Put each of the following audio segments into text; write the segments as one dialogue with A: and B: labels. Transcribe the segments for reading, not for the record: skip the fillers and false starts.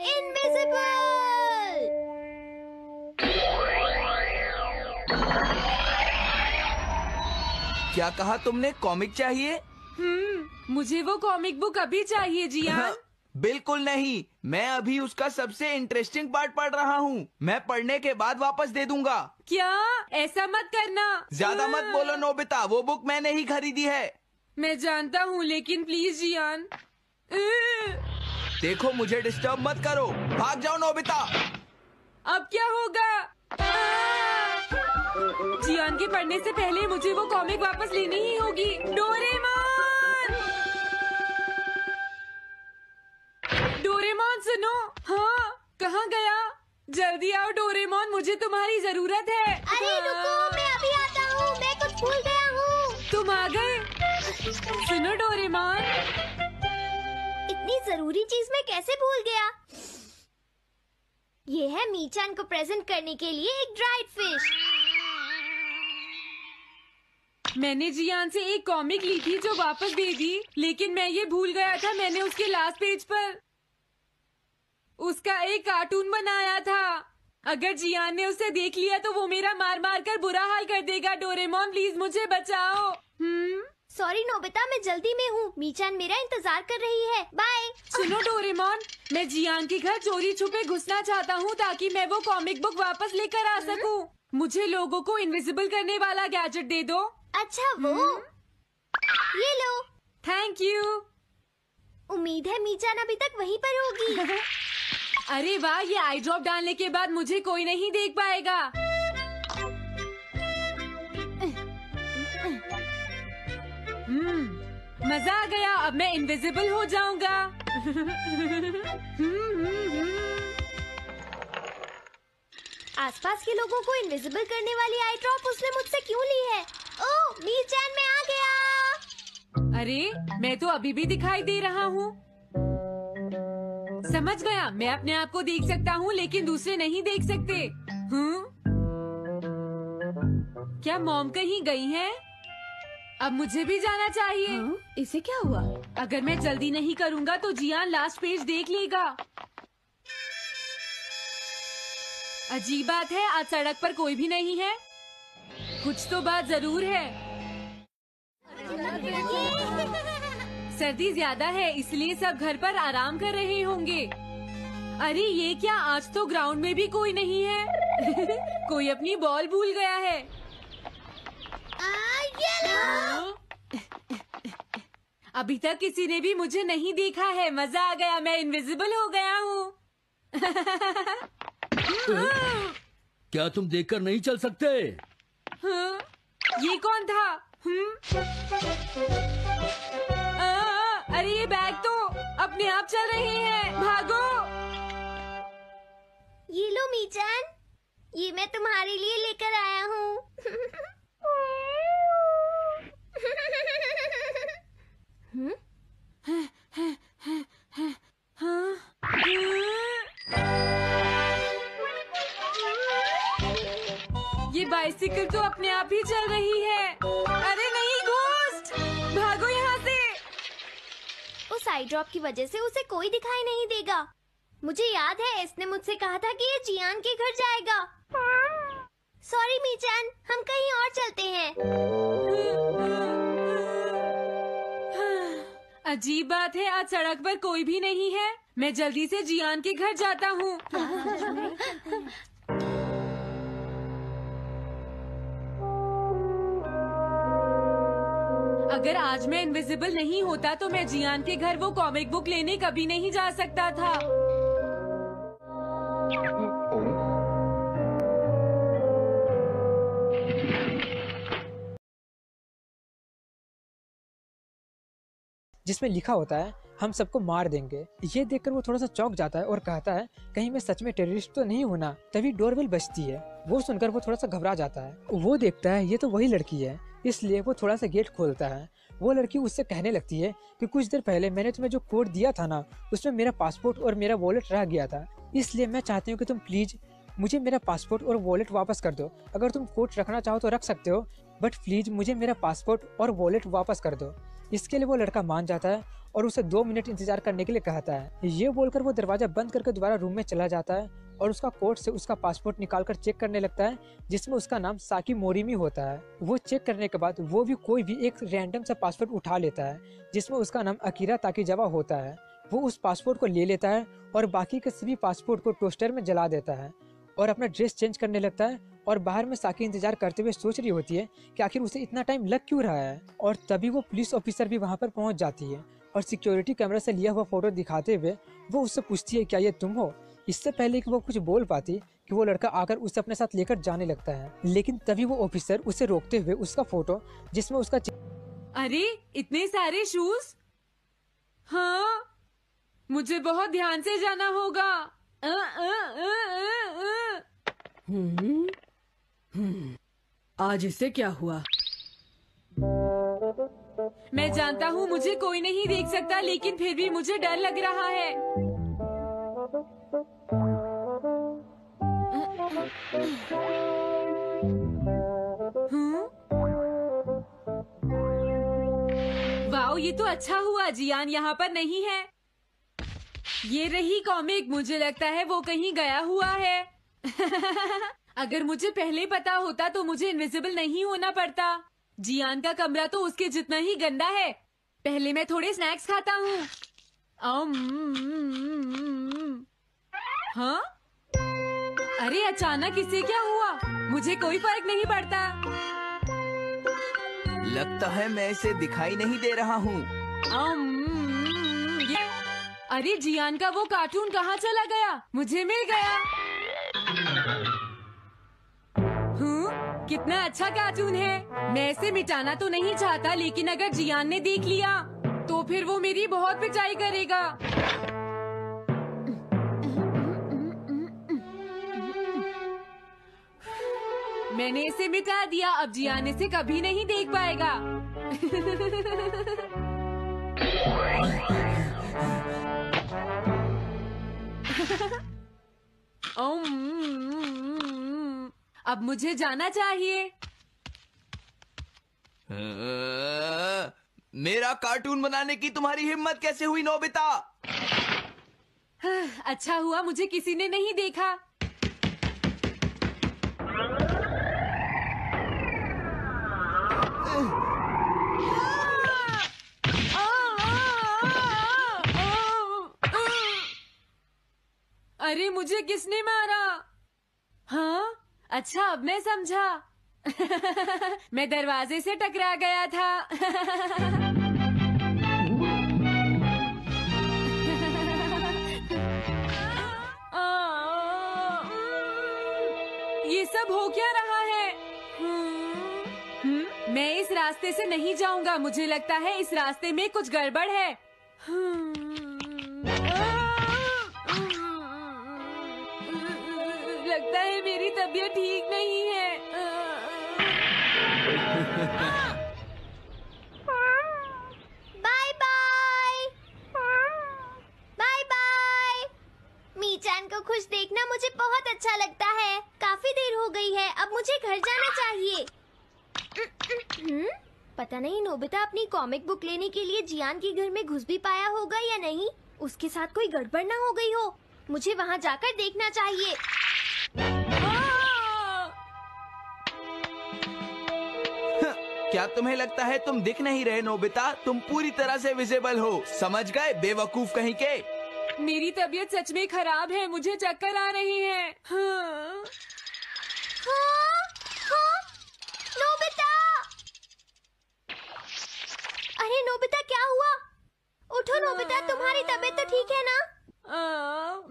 A: Invisible.
B: क्या कहा तुमने? कॉमिक चाहिए?
C: मुझे वो कॉमिक बुक अभी चाहिए जियान।
B: बिल्कुल नहीं, मैं अभी उसका सबसे इंटरेस्टिंग पार्ट पढ़ रहा हूँ। मैं पढ़ने के बाद वापस दे दूंगा।
C: क्या? ऐसा मत करना।
B: ज्यादा मत बोलो नोबिता, वो बुक मैंने ही खरीदी है।
C: मैं जानता हूँ, लेकिन प्लीज जियान।
B: देखो, मुझे डिस्टर्ब मत करो। भाग जाओ नोबिता।
C: अब क्या होगा? जियान के पढ़ने से पहले मुझे वो कॉमिक वापस लेनी ही होगी। डोरेमोन! डोरेमोन सुनो। हाँ, कहाँ गया? जल्दी आओ डोरेमोन, मुझे तुम्हारी जरूरत है।
A: अरे रुको, मैं अभी आता हूँ। मैं कुछ भूल गया हूँ।
C: तुम आ गए? सुनो डोरेमोन।
A: इतनी जरूरी चीज मैं कैसे भूल गया? ये है मीचान को प्रेजेंट करने के लिए एक ड्राइड फिश।
C: मैंने जियान से एक कॉमिक ली थी जो वापस दे दी, लेकिन मैं ये भूल गया था मैंने उसके लास्ट पेज पर उसका एक कार्टून बनाया था। अगर जियान ने उसे देख लिया तो वो मेरा मार मार कर बुरा हाल कर देगा। डोरेमोन प्लीज मुझे बचाओ।
A: सॉरी नोबिता, मैं जल्दी में हूँ। मीचान मेरा इंतजार कर रही है। बाय।
C: सुनो डोरेमोन, मैं जियान के घर चोरी छुपे घुसना चाहता हूँ ताकि मैं वो कॉमिक बुक वापस लेकर आ सकूँ। मुझे लोगों को इनविजिबल करने वाला गैजेट दे दो।
A: अच्छा वो ये लो।
C: Thank you.
A: उम्मीद है मीचान अभी तक वहीं पर होगी।
C: अरे वाह, ये आई ड्रॉप डालने के बाद मुझे कोई नहीं देख पाएगा। मजा आ गया, अब मैं इनविजिबल हो जाऊंगा।
A: आसपास के लोगों को इनविजिबल करने वाली आई ड्रॉप उसने मुझसे क्यों ली है? ओह, मीचान मैं आ गया।
C: अरे, मैं तो अभी भी दिखाई दे रहा हूँ। समझ गया, मैं अपने आप को देख सकता हूँ लेकिन दूसरे नहीं देख सकते। क्या मॉम कहीं गई हैं? अब मुझे भी जाना चाहिए।
D: इसे क्या हुआ?
C: अगर मैं जल्दी नहीं करूँगा तो जियान लास्ट पेज देख लेगा। अजीब बात है, आज सड़क पर कोई भी नहीं है। कुछ तो बात जरूर है। सर्दी ज्यादा है इसलिए सब घर पर आराम कर रहे होंगे। अरे ये क्या, आज तो ग्राउंड में भी कोई नहीं है। कोई अपनी बॉल भूल गया है। अभी तक किसी ने भी मुझे नहीं देखा है। मजा आ गया, मैं इनविजिबल हो गया हूँ।
E: क्या तुम देखकर नहीं चल सकते?
C: ये कौन था? अरे ये बैग तो अपने आप चल रहे हैं। भागो।
A: ये लो मीचान, ये मैं तुम्हारे लिए लेकर आया हूँ।
C: ये बाइसिकल तो अपने आप ही चल रही है। अरे नहीं, घोस्ट! भागो यहाँ से।
A: उस आई ड्रॉप की वजह से उसे कोई दिखाई नहीं देगा। मुझे याद है इसने मुझसे कहा था कि ये जियान के घर जाएगा। सॉरी मीचान, हम कहीं और चलते हैं।
C: अजीब बात है, आज सड़क पर कोई भी नहीं है। मैं जल्दी से जियान के घर जाता हूँ। अगर आज मैं इनविजिबल नहीं होता तो मैं जियान के घर वो कॉमिक बुक लेने कभी नहीं जा सकता था।
F: जिसमें लिखा होता है हम सबको मार देंगे। ये देखकर वो थोड़ा सा चौंक जाता है और कहता है कहीं मैं सच में टेररिस्ट तो नहीं हूँ ना। तभी डोरबेल बजती है। वो सुनकर वो थोड़ा सा घबरा जाता है। वो देखता है ये तो वही लड़की है, इसलिए वो थोड़ा सा गेट खोलता है। वो लड़की उससे कहने लगती है कि कुछ देर पहले मैंने तुम्हें जो कोड दिया था ना, उसमें मेरा पासपोर्ट और मेरा वॉलेट रह गया था। इसलिए मैं चाहती हूँ कि तुम प्लीज मुझे मेरा पासपोर्ट और वॉलेट वापस कर दो। अगर तुम कोट रखना चाहो तो रख सकते हो, बट प्लीज मुझे मेरा पासपोर्ट और वॉलेट वापस कर दो। इसके लिए वो लड़का मान जाता है और उसे 2 मिनट इंतजार करने के लिए कहता है। ये बोलकर वो दरवाजा बंद करके दोबारा रूम में चला जाता है और उसका कोट से उसका पासपोर्ट निकालकर चेक करने लगता है, जिसमें उसका नाम साकी मोरिमी होता है। वो चेक करने के बाद वो भी कोई भी एक रैंडम सा पासपोर्ट उठा लेता है, जिसमें उसका नाम अकीरा ताकीजावा होता है। वो उस पासपोर्ट को ले लेता है और बाकी के सभी पासपोर्ट को टोस्टर में जला देता है और अपना ड्रेस चेंज करने लगता है। और बाहर में साकी इंतजार करते हुए सोच रही होती है कि आखिर उसे इतना टाइम लग क्यों रहा है। और तभी वो पुलिस ऑफिसर भी वहाँ पर पहुँच जाती है और सिक्योरिटी कैमरा से लिया हुआ फोटो दिखाते हुए वो उससे पूछती है, क्या ये तुम हो? इससे पहले कि वो कुछ बोल पाती कि वो लड़का आकर उसे अपने साथ लेकर जाने लगता है, लेकिन तभी वो ऑफिसर उसे रोकते हुए उसका फोटो जिसमें उसका
C: अरे इतने सारे शूज। हाँ, मुझे बहुत ध्यान से जाना होगा।
D: आज इससे क्या हुआ?
C: मैं जानता हूँ मुझे कोई नहीं देख सकता, लेकिन फिर भी मुझे डर लग रहा है। वाओ, ये तो अच्छा हुआ जियान यहाँ पर नहीं है। ये रही कॉमिक, मुझे लगता है वो कहीं गया हुआ है। अगर मुझे पहले पता होता तो मुझे इनविजिबल नहीं होना पड़ता। जियान का कमरा तो उसके जितना ही गंदा है। पहले मैं थोड़े स्नैक्स खाता हूँ। हाँ? अरे अचानक इससे क्या हुआ? मुझे कोई फर्क नहीं पड़ता।
B: लगता है मैं इसे दिखाई नहीं दे रहा हूँ।
C: अरे जियान का वो कार्टून कहाँ चला गया? मुझे मिल गया। कितना अच्छा कार्टून है। मैं इसे मिटाना तो नहीं चाहता, लेकिन अगर जियान ने देख लिया तो फिर वो मेरी बहुत पिटाई करेगा। मैंने इसे मिटा दिया, अब जियान इसे कभी नहीं देख पाएगा। अब मुझे जाना चाहिए।
B: मेरा कार्टून बनाने की तुम्हारी हिम्मत कैसे हुई नोबिता?
C: अच्छा हुआ मुझे किसी ने नहीं देखा। अरे मुझे किसने मारा? हाँ, अच्छा अब मैं समझा। मैं दरवाजे से टकरा गया था। ये सब हो क्या रहा है? मैं इस रास्ते से नहीं जाऊंगा। मुझे लगता है इस रास्ते में कुछ गड़बड़ है। लगता है मेरी तबीयत ठीक नहीं है।
A: Bye bye bye bye. मीचान को खुश देखना मुझे बहुत अच्छा लगता है। काफी देर हो गई है, अब मुझे घर जाना चाहिए। पता नहीं नोबिता अपनी कॉमिक बुक लेने के लिए जियान के घर में घुस भी पाया होगा या नहीं। उसके साथ कोई गड़बड़ ना हो गई हो। मुझे वहाँ जाकर देखना चाहिए।
B: क्या तुम्हें लगता है तुम दिख नहीं रहे नोबिता? तुम पूरी तरह से विजिबल हो, समझ गए बेवकूफ कहीं के।
C: मेरी तबीयत सच में खराब है, मुझे चक्कर आ रही है। हाँ।
A: हाँ? हाँ? नोबिता! अरे नोबिता क्या हुआ? उठो नोबिता, तुम्हारी तबीयत तो ठीक है ना?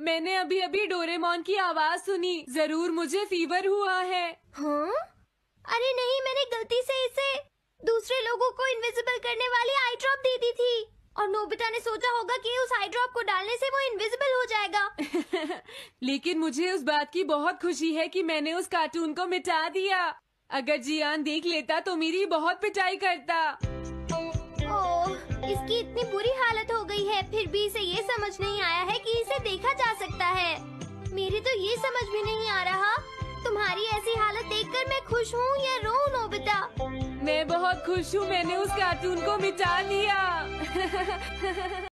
C: मैंने अभी अभी डोरेमोन की आवाज सुनी। जरूर मुझे फीवर हुआ है।
A: हाँ? अरे नहीं, मैंने गलती से इसे दूसरे लोगों को इनविजिबल करने वाली आई ड्रॉप दे दी थी और नोबिता ने सोचा होगा कि उस आई ड्रॉप को डालने से वो इनविजिबल हो जाएगा।
C: लेकिन मुझे उस बात की बहुत खुशी है कि मैंने उस कार्टून को मिटा दिया। अगर जियान देख लेता तो मेरी बहुत पिटाई करता।
A: ओह, इसकी इतनी बुरी हालत हो गई है, फिर भी इसे ये समझ नहीं आया है कि इसे देखा जा सकता है। मेरे तो ये समझ में नहीं आ रहा, तुम्हारी ऐसी हालत देखकर मैं खुश हूँ या रोऊं नोबिता?
C: मैं बहुत खुश हूँ, मैंने उस कार्टून को मिटा दिया।